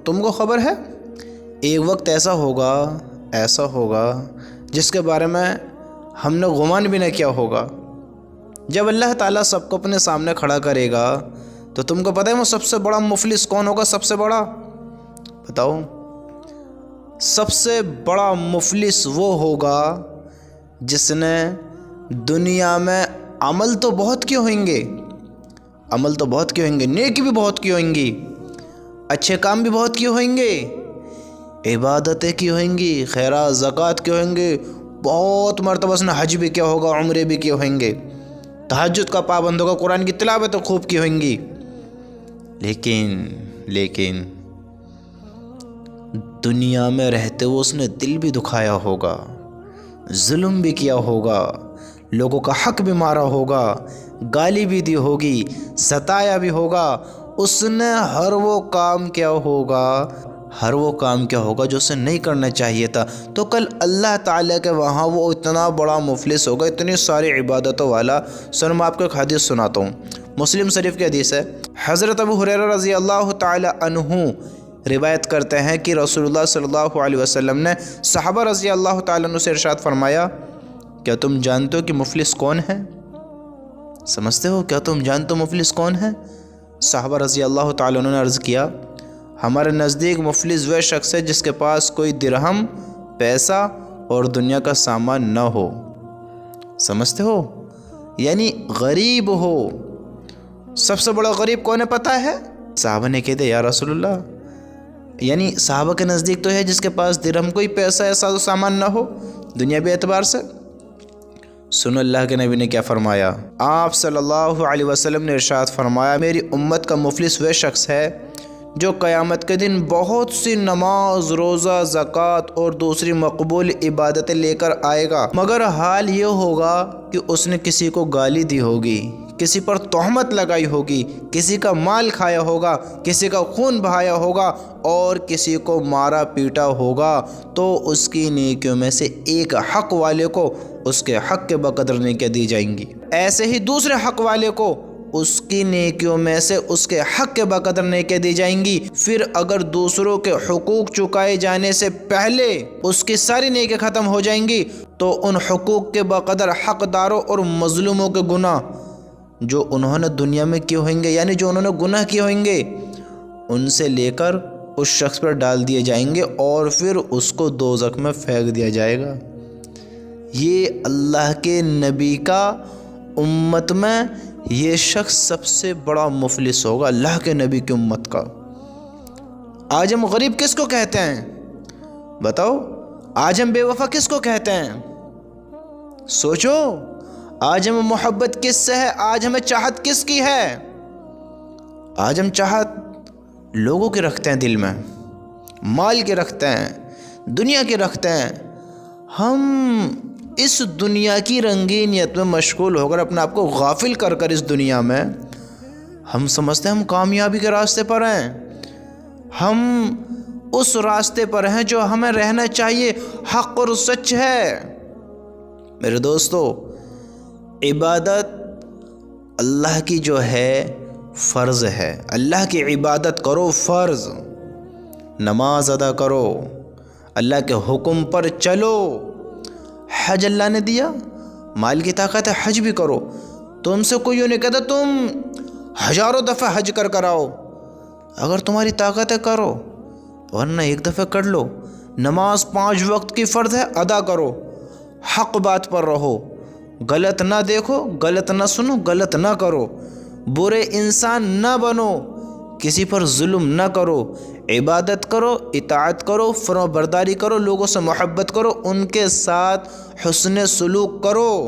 تم کو خبر ہے ایک وقت ایسا ہوگا جس کے بارے میں ہم نے گمان بھی نہ کیا ہوگا۔ جب اللہ تعالیٰ سب کو اپنے سامنے کھڑا کرے گا تو تم کو پتہ ہے وہ سب سے بڑا مفلس کون ہوگا؟ سب سے بڑا بتاؤ، سب سے بڑا مفلس وہ ہوگا جس نے دنیا میں عمل تو بہت کیے ہوئیں گے، نیکی بھی بہت کی ہوئیں گی، اچھے کام بھی بہت کیے ہوئیں گے، عبادتیں کی ہوئیں گی، خیرات زکوٰۃ کے ہوئیں گے، بہت مرتبہ اس نے حج بھی کیا ہوگا، عمرے بھی کیے ہوئیں گے، تہجد کا پابند ہوگا، قرآن کی تلاوت خوب کی ہوئیں گی، لیکن دنیا میں رہتے ہوئے اس نے دل بھی دکھایا ہوگا، ظلم بھی کیا ہوگا، لوگوں کا حق بھی مارا ہوگا، گالی بھی دی ہوگی، ستایا بھی ہوگا۔ اس نے ہر وہ کام کیا ہوگا جو اسے نہیں کرنا چاہیے تھا، تو کل اللہ تعالیٰ کے وہاں وہ اتنا بڑا مفلس ہوگا، اتنی ساری عبادتوں والا۔ سن میں آپ کو ایک حدیث سناتا ہوں، مسلم شریف کی حدیث ہے۔ حضرت ابو ہریرہ رضی اللہ تعالیٰ عنہ روایت کرتے ہیں کہ رسول اللہ صلی اللہ علیہ وسلم نے صحابہ رضی اللہ تعالیٰ عنہ سے ارشاد فرمایا، کیا تم جانتے ہو کہ مفلس کون ہے؟ سمجھتے ہو؟ کیا تم جانتے ہو مفلس کون ہے؟ صحابہ رضی اللہ تعالیٰ عنہ نے عرض کیا، ہمارے نزدیک مفلس وہ شخص ہے جس کے پاس کوئی درہم، پیسہ اور دنیا کا سامان نہ ہو۔ سمجھتے ہو؟ یعنی غریب ہو۔ سب سے بڑا غریب کون ہے پتہ ہے؟ صحابہ نے کہتے یا رسول اللہ، یعنی صحابہ کے نزدیک تو ہے جس کے پاس درہم کوئی پیسہ ایسا تو سامان نہ ہو دنیاوی اعتبار سے۔ سنو اللہ کے نبی نے کیا فرمایا۔ آپ صلی اللہ علیہ وسلم نے ارشاد فرمایا، میری امت کا مفلس وہ شخص ہے جو قیامت کے دن بہت سی نماز، روزہ، زکوٰۃ اور دوسری مقبول عبادتیں لے کر آئے گا، مگر حال یہ ہوگا کہ اس نے کسی کو گالی دی ہوگی، کسی پر تہمت لگائی ہوگی، کسی کا مال کھایا ہوگا، کسی کا خون بہایا ہوگا اور کسی کو مارا پیٹا ہوگا، تو اس کی نیکیوں میں سے ایک حق والے کو اس کے حق کے بقدر نیکیاں دی جائیں گی، ایسے ہی دوسرے حق والے کو اس کی نیکیوں میں سے اس کے حق کے بقدر نیکیاں دی جائیں گی۔ پھر اگر دوسروں کے حقوق چکائے جانے سے پہلے اس کی ساری نیکیاں ختم ہو جائیں گی، تو ان حقوق کے بقدر حقداروں اور مظلوموں کے گناہ جو انہوں نے دنیا میں کیے ہوئیں گے، یعنی جو انہوں نے گناہ کیے ہوئیں گے، ان سے لے کر اس شخص پر ڈال دیے جائیں گے اور پھر اس کو دوزخ میں پھینک دیا جائے گا۔ یہ اللہ کے نبی کا امت میں یہ شخص سب سے بڑا مفلس ہوگا، اللہ کے نبی کی امت کا۔ آج ہم غریب کس کو کہتے ہیں؟ بتاؤ، آج ہم بے وفا کس کو کہتے ہیں؟ سوچو، آج ہمیں محبت کس سے ہے؟ آج ہمیں چاہت کس کی ہے؟ آج ہم چاہت لوگوں کی رکھتے ہیں، دل میں مال کے رکھتے ہیں، دنیا کے رکھتے ہیں۔ ہم اس دنیا کی رنگینیت میں مشغول ہو کر اپنے آپ کو غافل کر کر اس دنیا میں ہم سمجھتے ہیں ہم کامیابی کے راستے پر ہیں، ہم اس راستے پر ہیں جو ہمیں رہنا چاہیے، حق اور سچ ہے۔ میرے دوستو، عبادت اللہ کی جو ہے فرض ہے، اللہ کی عبادت کرو، فرض نماز ادا کرو، اللہ کے حکم پر چلو۔ حج اللہ نے دیا، مال کی طاقت ہے، حج بھی کرو۔ تم سے کوئی یوں نہیں کہتا تم ہزاروں دفعہ حج کر آؤ، اگر تمہاری طاقت ہے کرو، ورنہ ایک دفعہ کر لو۔ نماز 5 وقت کی فرض ہے، ادا کرو، حق بات پر رہو، غلط نہ دیکھو، غلط نہ سنو، غلط نہ کرو، برے انسان نہ بنو، کسی پر ظلم نہ کرو، عبادت کرو، اطاعت کرو، فرما برداری کرو، لوگوں سے محبت کرو، ان کے ساتھ حسن سلوک کرو۔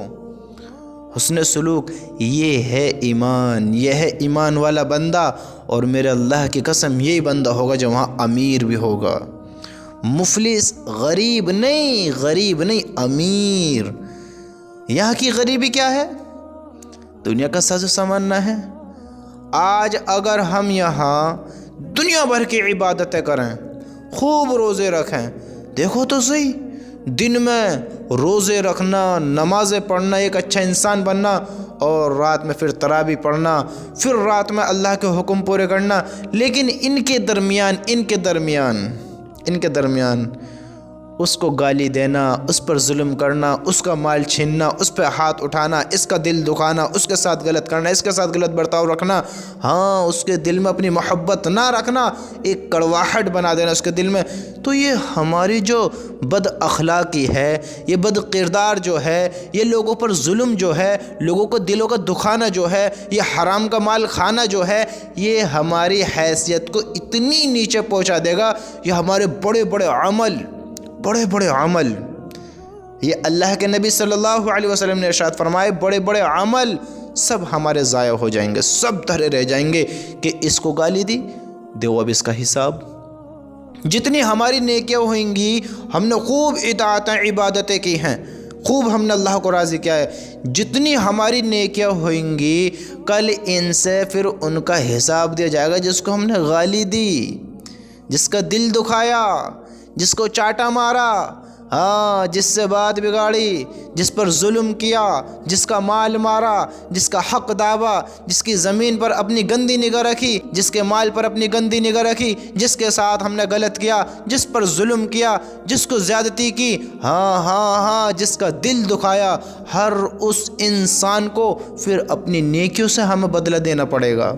حسن سلوک یہ ہے ایمان، یہ ہے ایمان والا بندہ، اور میرے اللہ کی قسم یہی بندہ ہوگا جو وہاں امیر بھی ہوگا۔ مفلس غریب نہیں، امیر۔ یہاں کی غریبی کیا ہے؟ دنیا کا ساز و سامان نہ ہے۔ آج اگر ہم یہاں دنیا بھر کی عبادتیں کریں، خوب روزے رکھیں، دیکھو تو صحیح، دن میں روزے رکھنا، نمازیں پڑھنا، ایک اچھا انسان بننا، اور رات میں پھر تراویح پڑھنا، پھر رات میں اللہ کے حکم پورے کرنا، لیکن ان کے درمیان اس کو گالی دینا، اس پر ظلم کرنا، اس کا مال چھیننا، اس پہ ہاتھ اٹھانا، اس کا دل دکھانا، اس کے ساتھ غلط کرنا، اس کے ساتھ غلط برتاؤ رکھنا، ہاں اس کے دل میں اپنی محبت نہ رکھنا، ایک کڑواہٹ بنا دینا اس کے دل میں، تو یہ ہماری جو بد اخلاقی ہے، یہ بد کردار جو ہے، یہ لوگوں پر ظلم جو ہے، لوگوں کو دلوں کا دکھانا جو ہے، یہ حرام کا مال کھانا جو ہے، یہ ہماری حیثیت کو اتنی نیچے پہنچا دے گا، یہ ہمارے بڑے بڑے عمل، یہ اللہ کے نبی صلی اللہ علیہ وسلم نے ارشاد فرمائے، بڑے بڑے عمل سب ہمارے ضائع ہو جائیں گے، سب دھرے رہ جائیں گے کہ اس کو گالی دی، دیو اب اس کا حساب۔ جتنی ہماری نیکیاں ہوئیں گی، ہم نے خوب اطاعتیں عبادتیں کی ہیں، خوب ہم نے اللہ کو راضی کیا ہے، جتنی ہماری نیکیاں ہوئیں گی کل ان سے پھر ان کا حساب دیا جائے گا، جس کو ہم نے گالی دی، جس کا دل دکھایا، جس کو چاٹا مارا، ہاں جس سے بات بگاڑی، جس پر ظلم کیا، جس کا مال مارا، جس کا حق دعویٰ، جس کی زمین پر اپنی گندی نگاہ رکھی، جس کے مال پر اپنی گندی نگاہ رکھی، جس کے ساتھ ہم نے غلط کیا، جس پر ظلم کیا، جس کو زیادتی کی، ہاں جس کا دل دکھایا، ہر اس انسان کو پھر اپنی نیکیوں سے ہمیں بدلہ دینا پڑے گا۔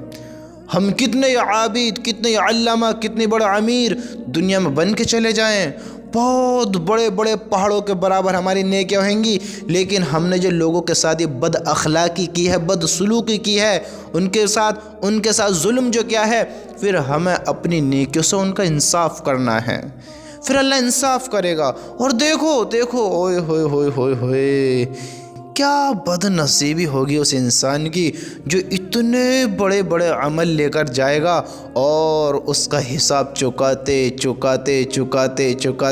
ہم کتنے عابد، کتنے علامہ، کتنے بڑے امیر دنیا میں بن کے چلے جائیں، بہت بڑے بڑے پہاڑوں کے برابر ہماری نیکیاں ہویں گی، لیکن ہم نے جو لوگوں کے ساتھ یہ بد اخلاقی کی ہے، بد سلوکی کی ہے، ان کے ساتھ ظلم جو کیا ہے، پھر ہمیں اپنی نیکیوں سے ان کا انصاف کرنا ہے، پھر اللہ انصاف کرے گا۔ اور دیکھو اوئے ہوئے کیا بد نصیبی ہوگی اس انسان کی جو اتنے بڑے بڑے عمل لے کر جائے گا اور اس کا حساب چکاتے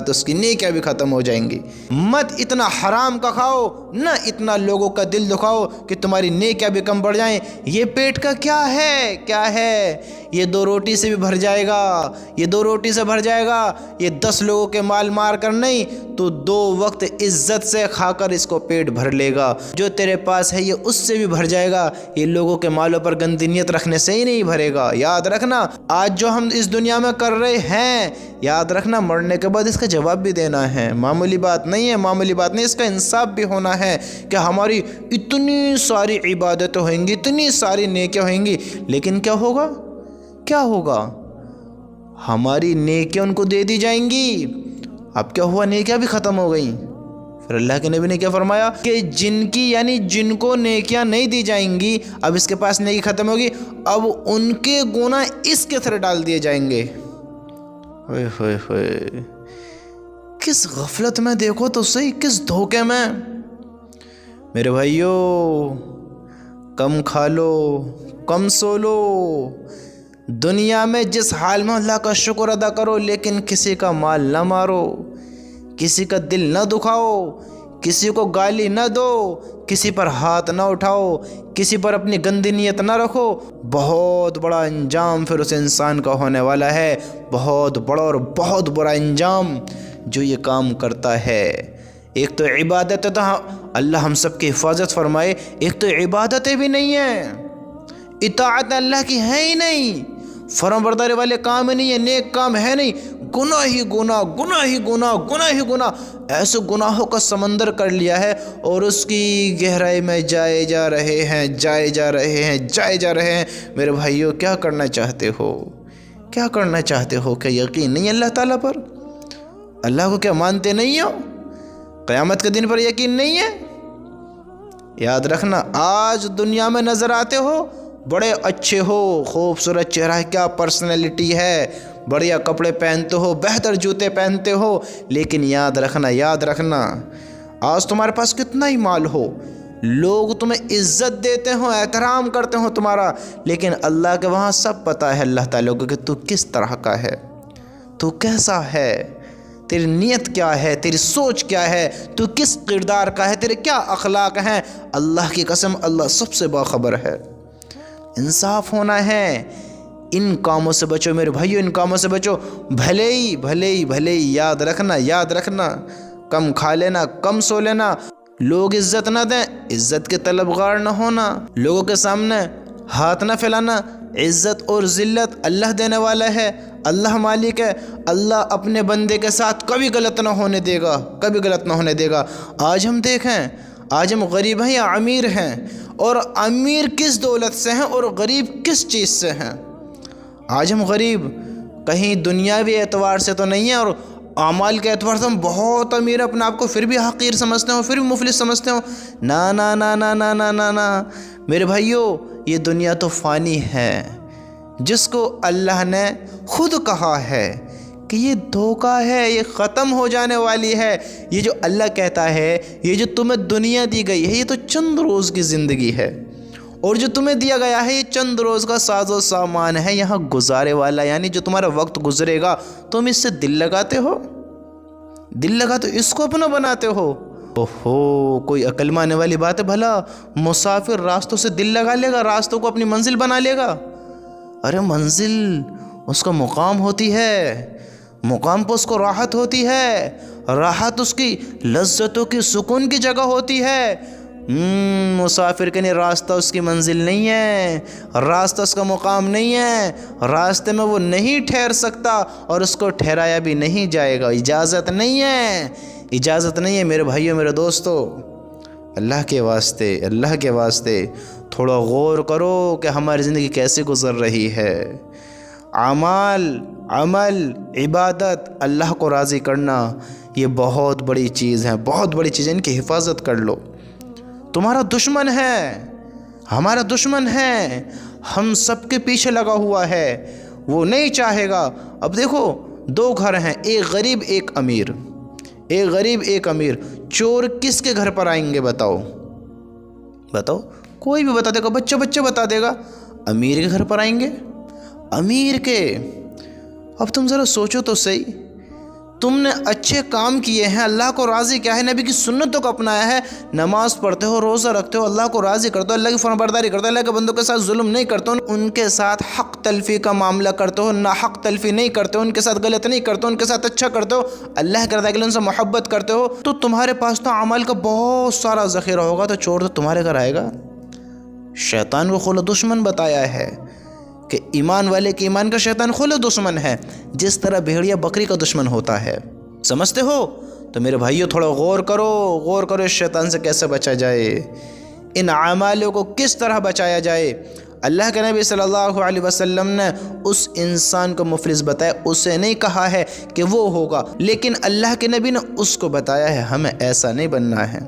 اس کی نیکیاں بھی ختم ہو جائیں گی۔ مت اتنا حرام کا کھاؤ، نہ اتنا لوگوں کا دل دکھاؤ کہ تمہاری نیکیاں بھی کم بڑھ جائیں۔ یہ پیٹ کا کیا ہے، یہ 2 روٹی سے بھی بھر جائے گا، یہ 2 روٹی سے بھر جائے گا، یہ 10 لوگوں کے مال مار کر نہیں تو 2 وقت عزت سے کھا کر اس کو پیٹ بھر لے گا۔ جو تیرے پاس ہے یہ اس سے بھی بھر جائے گا، یہ لوگوں کے مالوں پر گندی نیت رکھنے سے ہی نہیں بھرے گا۔ یاد رکھنا آج جو ہم اس دنیا میں کر رہے ہیں، یاد رکھنا مرنے کے بعد اس کا جواب بھی دینا ہے، معمولی بات نہیں ہے، اس کا انصاف بھی ہونا ہے کہ ہماری اتنی ساری عبادتیں ہوئیں گی، اتنی ساری نیکیاں ہوئیں گی، لیکن کیا ہوگا؟ ہماری نیکیاں ان کو دے دی جائیں گی۔ اب کیا ہوا؟ نیکیاں بھی ختم ہو گئیں۔ پھر اللہ کے نبی نے کیا فرمایا کہ جن کو نیکیاں نہیں دی جائیں گی، اب اس کے پاس نیکی ختم ہوگی، اب ان کے گناہ اس کے سر ڈال دیے جائیں گے۔ ہوئے کس غفلت میں، دیکھو تو صحیح، کس دھوکے میں۔ میرے بھائیو، کم کھا لو، کم سو لو، دنیا میں جس حال میں اللہ کا شکر ادا کرو، لیکن کسی کا مال نہ مارو، کسی کا دل نہ دکھاؤ، کسی کو گالی نہ دو، کسی پر ہاتھ نہ اٹھاؤ، کسی پر اپنی گندی نیت نہ رکھو۔ بہت بڑا انجام پھر اس انسان کا ہونے والا ہے، بہت بڑا اور بہت برا انجام جو یہ کام کرتا ہے۔ ایک تو عبادت، تو اللہ ہم سب کی حفاظت فرمائے، ایک تو عبادتیں بھی نہیں ہیں، اطاعت اللہ کی ہے ہی نہیں، فرمان برداری والے کام ہی نہیں ہے، نیک کام ہے نہیں، گناہ ہی گناہ، ایسے گناہوں کا سمندر کر لیا ہے اور اس کی گہرائی میں جائے جا رہے ہیں۔ میرے بھائیو، کیا کرنا چاہتے ہو؟ کہ یقین نہیں اللہ تعالیٰ پر؟ اللہ کو کیا مانتے نہیں ہو؟ قیامت کے دن پر یقین نہیں ہے؟ یاد رکھنا، آج دنیا میں نظر آتے ہو، بڑے اچھے ہو، خوبصورت چہرہ، کیا پرسنالٹی ہے، بڑھیا کپڑے پہنتے ہو، بہتر جوتے پہنتے ہو، لیکن یاد رکھنا آج تمہارے پاس کتنا ہی مال ہو، لوگ تمہیں عزت دیتے ہوں، احترام کرتے ہوں تمہارا، لیکن اللہ کے وہاں سب پتہ ہے اللہ تعالیٰ کو کہ تو کس طرح کا ہے، تو کیسا ہے، تیری نیت کیا ہے، تیری سوچ کیا ہے، تو کس کردار کا ہے، تیرے کیا اخلاق ہیں۔ اللہ کی قسم، اللہ سب سے باخبر ہے۔ انصاف ہونا ہے، ان کاموں سے بچو میرے بھائیو، ان کاموں سے بچو، بھلے ہی یاد رکھنا، کم کھا لینا، کم سو لینا، لوگ عزت نہ دیں، عزت کے طلبگار نہ ہونا، لوگوں کے سامنے ہاتھ نہ پھیلانا۔ عزت اور ذلت اللہ دینے والا ہے، اللہ مالک ہے، اللہ اپنے بندے کے ساتھ کبھی غلط نہ ہونے دے گا، کبھی غلط نہ ہونے دے گا۔ آج ہم دیکھیں، آج ہم غریب ہیں یا امیر ہیں، اور امیر کس دولت سے ہیں اور غریب کس چیز سے ہیں؟ آج ہم غریب کہیں دنیاوی اعتبار سے تو نہیں ہیں، اور اعمال کے اعتبار سے ہم بہت امیر ہیں، اپنے آپ کو پھر بھی حقیر سمجھتے ہوں، پھر بھی مفلس سمجھتے ہوں۔ نا نا نا نا نا نا نا نا میرے بھائیو، یہ دنیا تو فانی ہے، جس کو اللہ نے خود کہا ہے کہ یہ دھوکہ ہے، یہ ختم ہو جانے والی ہے۔ یہ جو اللہ کہتا ہے، یہ جو تمہیں دنیا دی گئی ہے، یہ تو چند روز کی زندگی ہے، اور جو تمہیں دیا گیا ہے یہ چند روز کا ساز و سامان ہے، یہاں گزارے والا، یعنی جو تمہارا وقت گزرے گا تم اس سے دل لگاتے ہو، دل لگاتے ہو، اس کو اپنا بناتے ہو۔ اوہو، کوئی عقل میں آنے والی بات ہے؟ بھلا مسافر راستوں سے دل لگا لے گا، راستوں کو اپنی منزل بنا لے گا؟ ارے منزل اس کا مقام ہوتی ہے، مقام پر اس کو راحت ہوتی ہے، راحت اس کی لذتوں کی سکون کی جگہ ہوتی ہے۔ مسافر کے لیے راستہ اس کی منزل نہیں ہے، راستہ اس کا مقام نہیں ہے، راستے میں وہ نہیں ٹھہر سکتا، اور اس کو ٹھہرایا بھی نہیں جائے گا، اجازت نہیں ہے، اجازت نہیں ہے۔ میرے بھائیوں، میرے دوستو، اللہ کے واسطے، اللہ کے واسطے تھوڑا غور کرو کہ ہماری زندگی کیسے گزر رہی ہے۔ اعمال، عمل، عبادت، اللہ کو راضی کرنا، یہ بہت بڑی چیز ہے، بہت بڑی چیز ہے، ان کی حفاظت کر لو۔ تمہارا دشمن ہے، ہمارا دشمن ہے، ہم سب کے پیچھے لگا ہوا ہے، وہ نہیں چاہے گا۔ اب دیکھو، دو گھر ہیں، ایک غریب ایک امیر، ایک غریب ایک امیر، چور کس کے گھر پر آئیں گے بتاؤ؟ بتاؤ، کوئی بھی بتا دے گا، بچہ بتا دے گا، امیر کے گھر پر آئیں گے، امیر کے۔ اب تم ذرا سوچو تو صحیح، تم نے اچھے کام کیے ہیں، اللہ کو راضی کیا ہے، نبی کی سنتوں کو اپنایا ہے، نماز پڑھتے ہو، روزہ رکھتے ہو، اللہ کو راضی کرتے ہو، اللہ کی فرمانبرداری کرتے ہو، اللہ کے بندوں کے ساتھ ظلم نہیں کرتے ہو، ان کے ساتھ حق تلفی کا معاملہ کرتے ہو، ناحق تلفی نہیں کرتے ہو، ان کے ساتھ غلط نہیں کرتے ہو، ان کے ساتھ اچھا کرتے ہو، اللہ کے رضا کے لیے ان سے محبت کرتے ہو، تو تمہارے پاس تو اعمال کا بہت سارا ذخیرہ ہوگا، تو چور تو تمہارے گھر آئے گا؟ شیطان کو خود دشمن بتایا ہے کہ ایمان والے کے ایمان کا شیطان خود دشمن ہے، جس طرح بھیڑیا بکری کا دشمن ہوتا ہے۔ سمجھتے ہو؟ تو میرے بھائیو، تھوڑا غور کرو، غور کرو، اس شیطان سے کیسے بچا جائے، ان اعمالوں کو کس طرح بچایا جائے۔ اللہ کے نبی صلی اللہ علیہ وسلم نے اس انسان کو مفلس بتایا، اسے نہیں کہا ہے کہ وہ ہوگا، لیکن اللہ کے نبی نے اس کو بتایا ہے ہمیں ایسا نہیں بننا ہے۔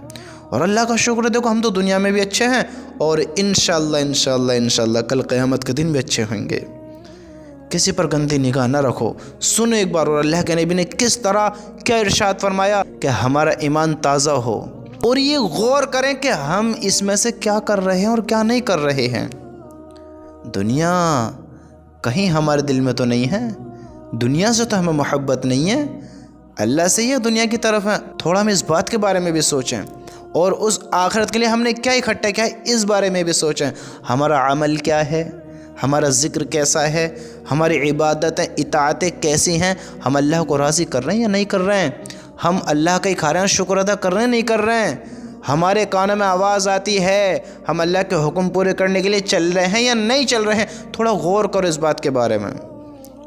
اور اللہ کا شکر ہے، دیکھو ہم تو دنیا میں بھی اچھے ہیں، اور انشاءاللہ کل قیامت کے دن بھی اچھے ہوں گے۔ کسی پر گندی نگاہ نہ رکھو۔ سنو ایک بار، اور اللہ کے نبی نے کس طرح کیا ارشاد فرمایا کہ ہمارا ایمان تازہ ہو، اور یہ غور کریں کہ ہم اس میں سے کیا کر رہے ہیں اور کیا نہیں کر رہے ہیں۔ دنیا کہیں ہمارے دل میں تو نہیں ہے، دنیا سے تو ہمیں محبت نہیں ہے، اللہ سے یہ دنیا کی طرف ہے۔ تھوڑا ہم اس بات کے بارے میں بھی سوچیں، اور اس آخرت کے لیے ہم نے کیا اکٹھا کیا ہے اس بارے میں بھی سوچیں۔ ہمارا عمل کیا ہے، ہمارا ذکر کیسا ہے، ہماری عبادتیں، اطاعتیں کیسی ہیں، ہم اللہ کو راضی کر رہے ہیں یا نہیں کر رہے ہیں، ہم اللہ کا ہی کھا رہے ہیں، شکر ادا کر رہے ہیں نہیں کر رہے ہیں، ہمارے کانوں میں آواز آتی ہے، ہم اللہ کے حکم پورے کرنے کے لیے چل رہے ہیں یا نہیں چل رہے ہیں۔ تھوڑا غور کرو اس بات کے بارے میں۔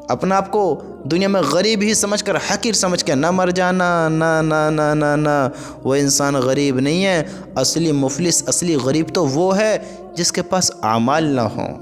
اپنا آپ کو دنیا میں غریب ہی سمجھ کر، حقیر سمجھ کے نہ مر جانا، نہ وہ انسان غریب نہیں ہے۔ اصلی مفلس، اصلی غریب تو وہ ہے جس کے پاس اعمال نہ ہوں،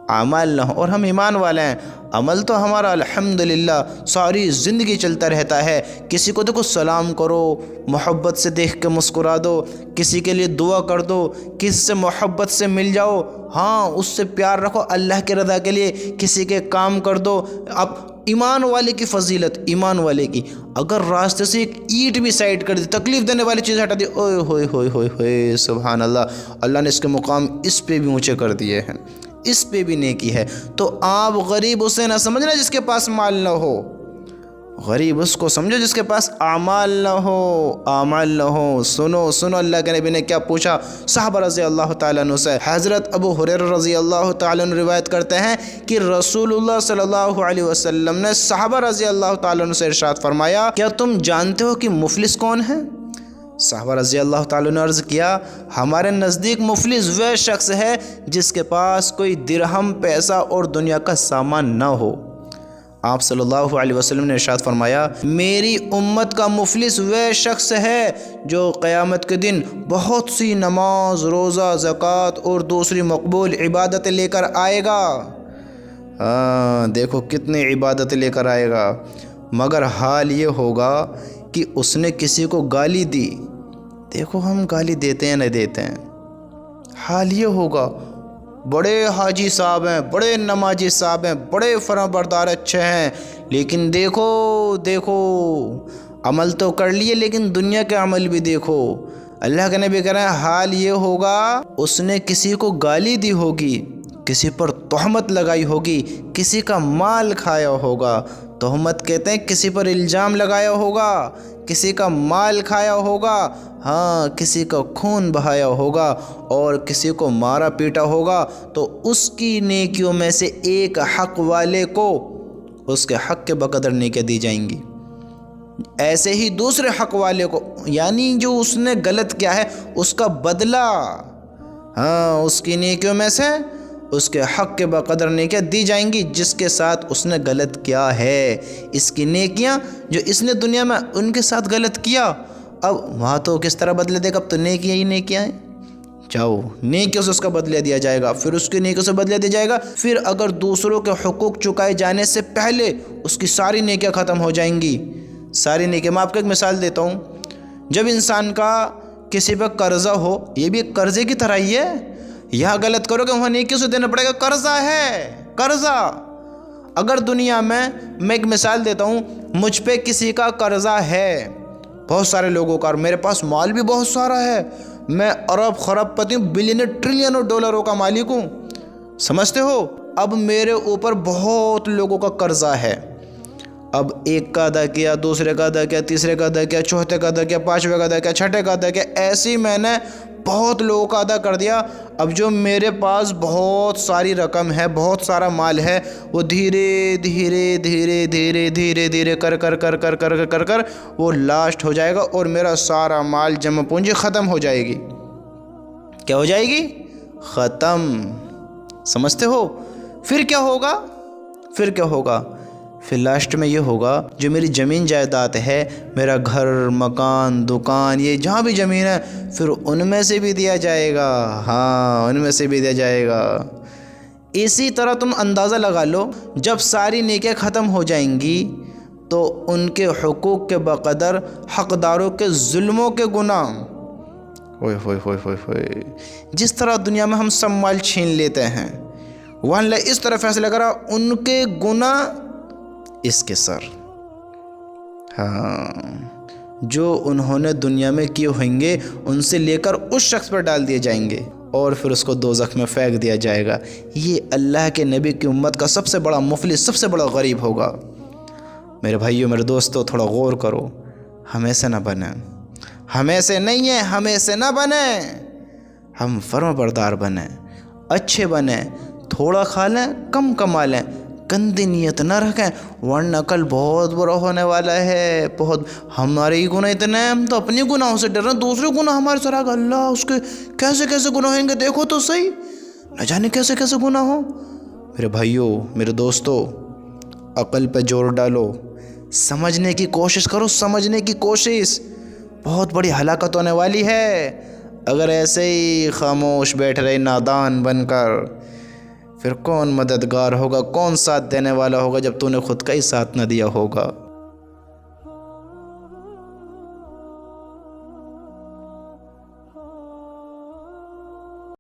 اعمال نہ ہوں، اور ہم ایمان والے ہیں، عمل تو ہمارا الحمدللہ ساری زندگی چلتا رہتا ہے۔ کسی کو دیکھو سلام کرو، محبت سے دیکھ کے مسکرا دو، کسی کے لیے دعا کر دو، کسی سے محبت سے مل جاؤ، ہاں اس سے پیار رکھو اللہ کے رضا کے لیے، کسی کے کام کر دو۔ اب ایمان والے کی فضیلت، ایمان والے کی، اگر راستے سے ایک اینٹ بھی سائڈ کر دی، تکلیف دینے والی چیز ہٹا دی، اوئے ہوئے ہوئے ہوئے ہوئے سبحان اللہ، اللہ نے اس کے مقام اس پہ بھی اونچے کر دیے ہیں، اس پہ بھی نیکی ہے۔ تو آپ غریب اسے نہ سمجھنا جس کے پاس مال نہ ہو، غریب اس کو سمجھو جس کے پاس اعمال نہ ہو، اعمال نہ ہو۔ سنو اللہ کے نبی نے کیا پوچھا صحابہ رضی اللہ تعالیٰ عنہ سے۔ حضرت ابو ہریرہ رضی اللہ تعالیٰ عنہ روایت کرتے ہیں کہ رسول اللہ صلی اللہ علیہ وسلم نے صحابہ رضی اللہ تعالیٰ عنہ سے ارشاد فرمایا، کیا تم جانتے ہو کہ مفلس کون ہے؟ صحابہ رضی اللہ تعالیٰ نے عرض کیا ہمارے نزدیک مفلس وہ شخص ہے جس کے پاس کوئی درہم پیسہ اور دنیا کا سامان نہ ہو۔ آپ صلی اللہ علیہ وسلم نے ارشاد فرمایا میری امت کا مفلس وہ شخص ہے جو قیامت کے دن بہت سی نماز، روزہ، زکوٰۃ اور دوسری مقبول عبادتیں لے کر آئے گا۔ دیکھو کتنی عبادتیں لے کر آئے گا، مگر حال یہ ہوگا کہ اس نے کسی کو گالی دی۔ دیکھو ہم گالی دیتے ہیں نہ دیتے ہیں، حال یہ ہوگا بڑے حاجی صاحب ہیں، بڑے نمازی صاحب ہیں، بڑے فرما بردار اچھے ہیں، لیکن دیکھو عمل تو کر لیے لیکن دنیا کے عمل بھی دیکھو۔ اللہ کے نبی کہہ رہے ہیں حال یہ ہوگا اس نے کسی کو گالی دی ہوگی، کسی پر تہمت لگائی ہوگی، کسی کا مال کھایا ہوگا۔ تہمت کہتے ہیں کسی پر الزام لگایا ہوگا، کسی کا مال کھایا ہوگا، ہاں کسی کا خون بہایا ہوگا اور کسی کو مارا پیٹا ہوگا، تو اس کی نیکیوں میں سے ایک حق والے کو اس کے حق کے بقدر نیکیاں دی جائیں گی، ایسے ہی دوسرے حق والے کو یعنی جو اس نے غلط کیا ہے اس کا بدلہ، ہاں اس کی نیکیوں میں سے اس کے حق کے بقدر نیکیاں دی جائیں گی جس کے ساتھ اس نے غلط کیا ہے۔ اس کی نیکیاں جو اس نے دنیا میں ان کے ساتھ غلط کیا، اب وہاں تو کس طرح بدلے دے گا، اب تو نیکیاں ہی نیکیاں ہیں، جاؤ نیکیوں سے اس کا بدلہ دیا جائے گا، پھر اس کی نیکیوں سے بدلہ دیا جائے گا، پھر اگر دوسروں کے حقوق چکائے جانے سے پہلے اس کی ساری نیکیاں ختم ہو جائیں گی، ساری نیکیاں۔ میں آپ کو ایک مثال دیتا ہوں، جب انسان کا کسی پہ قرضہ ہو، یہ بھی ایک قرضے کی طرح ہی ہے، یہاں غلط کرو گے وہاں نیکیوں سے دینا پڑے گا، قرضہ ہے قرضہ۔ اگر دنیا میں ایک مثال دیتا ہوں، مجھ پہ کسی کا قرضہ ہے بہت سارے لوگوں کا، اور میرے پاس مال بھی بہت سارا ہے، میں ارب خرب پتی ہوں، بلین ٹریلینوں ڈالروں کا مالک ہوں، سمجھتے ہو؟ اب میرے اوپر بہت لوگوں کا قرضہ ہے، اب ایک کا ادا کیا، دوسرے کا ادا کیا، تیسرے کا ادا کیا، چوتھے کا ادا کیا، پانچویں کا ادا کیا، چھٹے کا ادا کیا، ایسی میں نے بہت لوگوں کا ادا کر دیا۔ اب جو میرے پاس بہت ساری رقم ہے، بہت سارا مال ہے، وہ دھیرے دھیرے دھیرے دھیرے دھیرے دھیرے کر وہ لاسٹ ہو جائے گا اور میرا سارا مال جمع پونجی ختم ہو جائے گی۔ کیا ہو جائے گی؟ ختم، سمجھتے ہو؟ پھر کیا ہوگا؟ پھر لاسٹ میں یہ ہوگا جو میری زمین جائیداد ہے، میرا گھر، مکان، دکان، یہ جہاں بھی زمین ہے، پھر ان میں سے بھی دیا جائے گا، ہاں ان میں سے بھی دیا جائے گا۔ اسی طرح تم اندازہ لگا لو جب ساری نیکیاں ختم ہو جائیں گی تو ان کے حقوق کے بقدر حقداروں کے ظلموں کے گناہ، ہوئے جس طرح دنیا میں ہم سب مال چھین لیتے ہیں، وہ اللہ اس طرح فیصلہ کرا ان کے گناہ اس کے سر، ہاں جو انہوں نے دنیا میں کیے ہوئیں گے ان سے لے کر اس شخص پر ڈال دیے جائیں گے اور پھر اس کو دوزخ میں پھینک دیا جائے گا۔ یہ اللہ کے نبی کی امت کا سب سے بڑا مفلس، سب سے بڑا غریب ہوگا۔ میرے بھائیوں، میرے دوستو، تھوڑا غور کرو، ہم ایسے نہ بنیں، ہم ایسے نہیں ہیں، ہم ایسے نہ بنیں، ہم فرما بردار بنیں، اچھے بنیں، تھوڑا کھا لیں کم کما لیں، گندی نیت نہ رکھیں، ورنہ کل بہت برا ہونے والا ہے۔ بہت ہمارے ہی گناہ اتنے ہیں، ہم تو اپنی گناہوں سے ڈر رہے ہیں، دوسرے گناہ ہمارے سر آگے، اللہ اس کے کیسے کیسے گناہ ہوئیں گے، دیکھو تو صحیح، نہ جانے کیسے کیسے گناہ ہوں۔ میرے بھائیوں، میرے دوستو، عقل پہ زور ڈالو، سمجھنے کی کوشش کرو، سمجھنے کی کوشش، بہت بڑی ہلاکت ہونے والی ہے اگر ایسے ہی خاموش بیٹھ رہے نادان بن کر۔ پھر کون مددگار ہوگا، کون ساتھ دینے والا ہوگا جب تو نے خود کا ہی ساتھ نہ دیا ہوگا۔